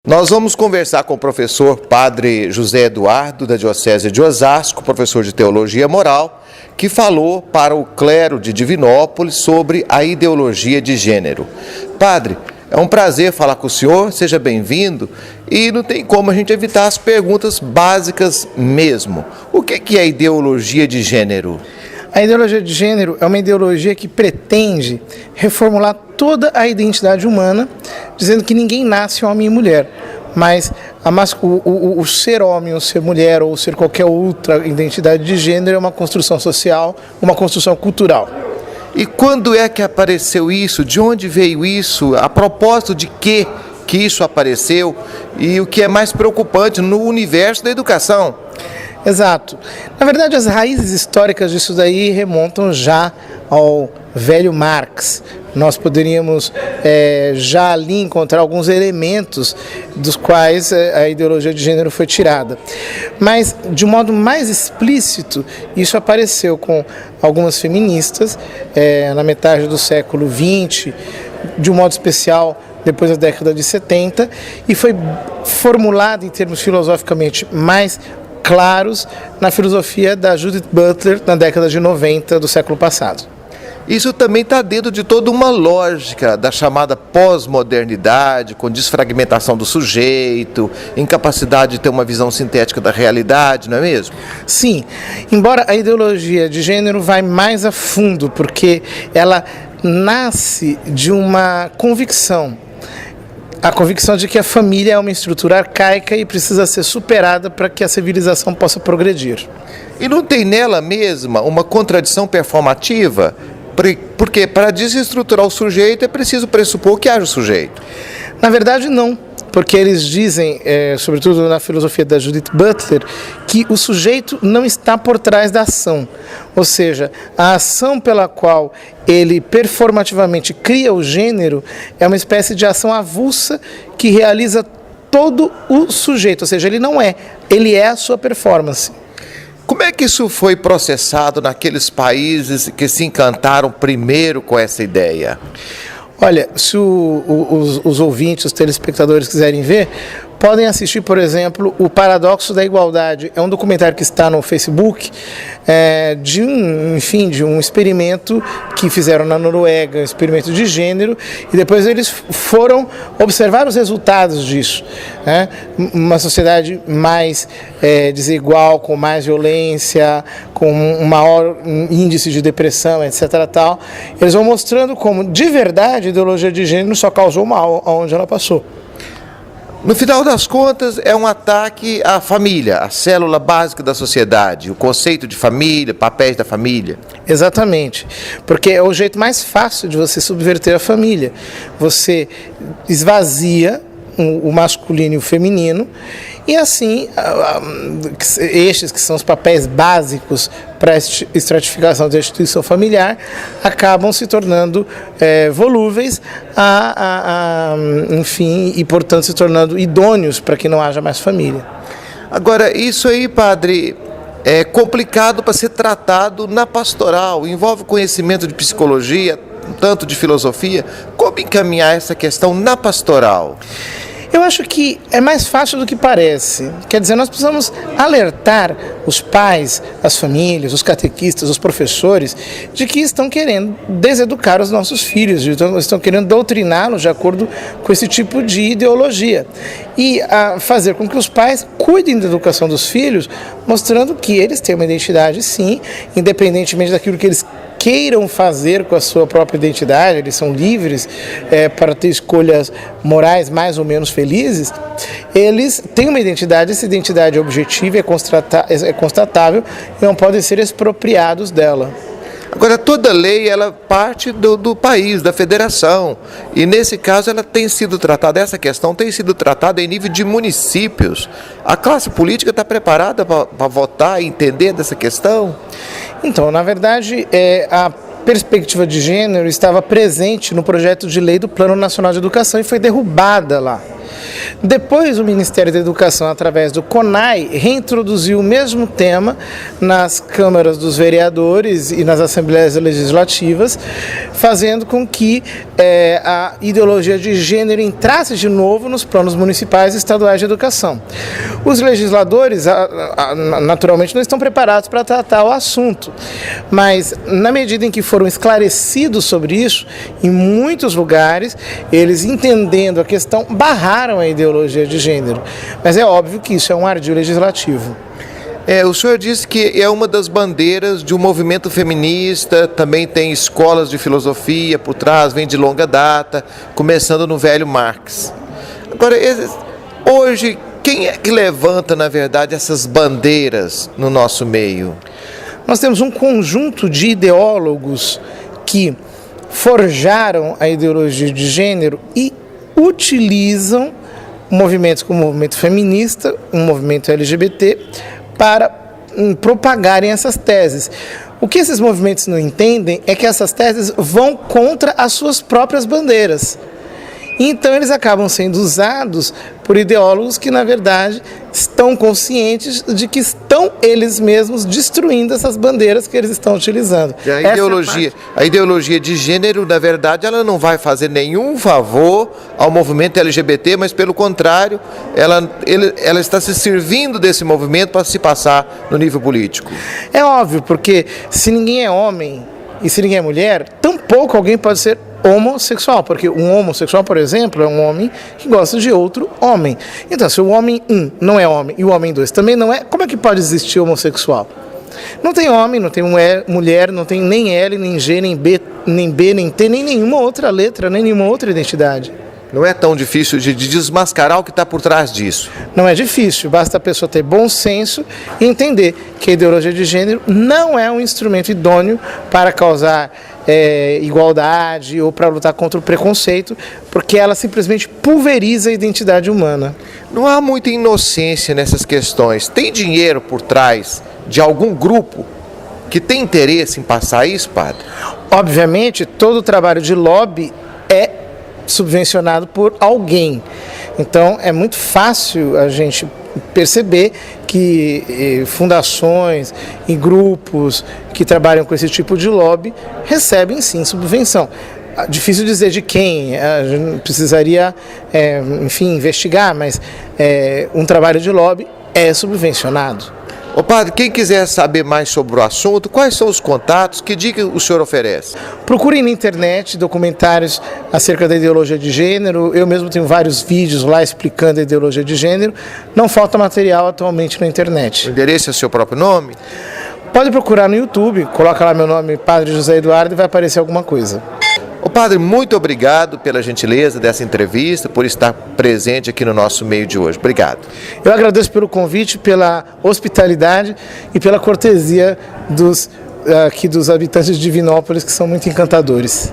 Nós vamos conversar com o professor Padre José Eduardo, da Diocese de Osasco, professor de Teologia Moral, que falou para o clero de Divinópolis sobre a ideologia de gênero. Padre, é um prazer falar com o senhor, seja bem-vindo, e não tem como a gente evitar as perguntas básicas mesmo. O que é a ideologia de gênero? A ideologia de gênero é uma ideologia que pretende reformular toda a identidade humana, dizendo que ninguém nasce homem e mulher, mas o ser homem, o ser mulher ou ser qualquer outra identidade de gênero é uma construção social, uma construção cultural. E quando é que apareceu isso? De onde veio isso? A propósito de que isso apareceu? E o que é mais preocupante no universo da educação? Exato. Na verdade, as raízes históricas disso daí remontam já ao velho Marx. Nós poderíamos já ali encontrar alguns elementos dos quais a ideologia de gênero foi tirada. Mas, de um modo mais explícito, isso apareceu com algumas feministas na metade do século XX, de um modo especial depois da década de 70, e foi formulado em termos filosoficamente mais claros na filosofia da Judith Butler na década de 90 do século passado. Isso também está dentro de toda uma lógica da chamada pós-modernidade, com desfragmentação do sujeito, incapacidade de ter uma visão sintética da realidade, não é mesmo? Sim, embora a ideologia de gênero vai mais a fundo, porque ela nasce de uma convicção. A convicção de que a família é uma estrutura arcaica e precisa ser superada para que a civilização possa progredir. E não tem nela mesma uma contradição performativa? Porque para desestruturar o sujeito é preciso pressupor que haja o sujeito. Na verdade, não. Porque eles dizem, sobretudo na filosofia da Judith Butler, que o sujeito não está por trás da ação. Ou seja, a ação pela qual ele performativamente cria o gênero é uma espécie de ação avulsa que realiza todo o sujeito. Ou seja, ele é a sua performance. Como é que isso foi processado naqueles países que se encantaram primeiro com essa ideia? Olha, se os ouvintes, os telespectadores quiserem ver, podem assistir, por exemplo, O Paradoxo da Igualdade. É um documentário que está no Facebook de um experimento que fizeram na Noruega, um experimento de gênero, e depois eles foram observar os resultados disso. Uma sociedade mais desigual, com mais violência, com um maior índice de depressão, etc. Tal. Eles vão mostrando como, de verdade, a ideologia de gênero só causou mal aonde ela passou. No final das contas, é um ataque à família, à célula básica da sociedade, o conceito de família, papéis da família. Exatamente, porque é o jeito mais fácil de você subverter a família. Você esvazia o masculino e o feminino, e assim, estes que são os papéis básicos para a estratificação da instituição familiar, acabam se tornando volúveis, enfim, e portanto se tornando idôneos para que não haja mais família. Agora, isso aí, padre, é complicado para ser tratado na pastoral, envolve conhecimento de psicologia, tanto de filosofia. Como encaminhar essa questão na pastoral? Eu acho que é mais fácil do que parece. Quer dizer, nós precisamos alertar os pais, as famílias, os catequistas, os professores, de que estão querendo deseducar os nossos filhos, estão querendo doutriná-los de acordo com esse tipo de ideologia. E fazer com que os pais cuidem da educação dos filhos, mostrando que eles têm uma identidade, sim, independentemente daquilo que eles queiram fazer com a sua própria identidade, eles são livres para ter escolhas morais mais ou menos felizes, eles têm uma identidade, essa identidade é objetiva, é constatável e não podem ser expropriados dela. Agora, toda lei, ela parte do país, da federação, e nesse caso ela tem sido tratada, essa questão tem sido tratada em nível de municípios. A classe política está preparada para votar e entender dessa questão? Então, na verdade, a perspectiva de gênero estava presente no projeto de lei do Plano Nacional de Educação e foi derrubada lá. Depois, o Ministério da Educação, através do CONAI, reintroduziu o mesmo tema nas câmaras dos vereadores e nas assembleias legislativas, fazendo com que a ideologia de gênero entrasse de novo nos planos municipais e estaduais de educação. Os legisladores, naturalmente, não estão preparados para tratar o assunto, mas na medida em que foram esclarecidos sobre isso, em muitos lugares, eles, entendendo a questão, barraram a ideologia de gênero. Mas é óbvio que isso é um ardil legislativo. O senhor disse que é uma das bandeiras de um movimento feminista, também tem escolas de filosofia por trás, vem de longa data, começando no velho Marx. Agora, hoje, quem é que levanta, na verdade, essas bandeiras no nosso meio? Nós temos um conjunto de ideólogos que forjaram a ideologia de gênero e utilizam movimentos como o movimento feminista, um movimento LGBT, para propagarem essas teses. O que esses movimentos não entendem é que essas teses vão contra as suas próprias bandeiras. Então eles acabam sendo usados por ideólogos que, na verdade, estão conscientes de que estão eles mesmos destruindo essas bandeiras que eles estão utilizando. A ideologia de gênero, na verdade, ela não vai fazer nenhum favor ao movimento LGBT, mas, pelo contrário, ela está se servindo desse movimento para se passar no nível político. É óbvio, porque se ninguém é homem e se ninguém é mulher, tampouco alguém pode ser homossexual, porque um homossexual, por exemplo, é um homem que gosta de outro homem. Então, se o homem 1 não é homem e o homem 2 também não é, como é que pode existir homossexual? Não tem homem, não tem mulher, não tem nem L, nem G, nem B, nem T, nem nenhuma outra letra, nem nenhuma outra identidade. Não é tão difícil de desmascarar o que está por trás disso. Não é difícil, basta a pessoa ter bom senso e entender que a ideologia de gênero não é um instrumento idôneo para causar igualdade ou para lutar contra o preconceito, porque ela simplesmente pulveriza a identidade humana. Não há muita inocência nessas questões. Tem dinheiro por trás de algum grupo que tem interesse em passar isso, padre? Obviamente, todo o trabalho de lobby é subvencionado por alguém. Então é muito fácil a gente perceber que fundações e grupos que trabalham com esse tipo de lobby recebem sim subvenção. Difícil dizer de quem, a gente precisaria investigar, mas um trabalho de lobby é subvencionado. Ô padre, quem quiser saber mais sobre o assunto, quais são os contatos, que dica o senhor oferece? Procurem na internet documentários acerca da ideologia de gênero. Eu mesmo tenho vários vídeos lá explicando a ideologia de gênero. Não falta material atualmente na internet. O endereço é seu próprio nome? Pode procurar no YouTube, coloca lá meu nome, Padre José Eduardo, e vai aparecer alguma coisa. Ô padre, muito obrigado pela gentileza dessa entrevista, por estar presente aqui no nosso meio de hoje. Obrigado. Eu agradeço pelo convite, pela hospitalidade e pela cortesia dos habitantes de Divinópolis, que são muito encantadores.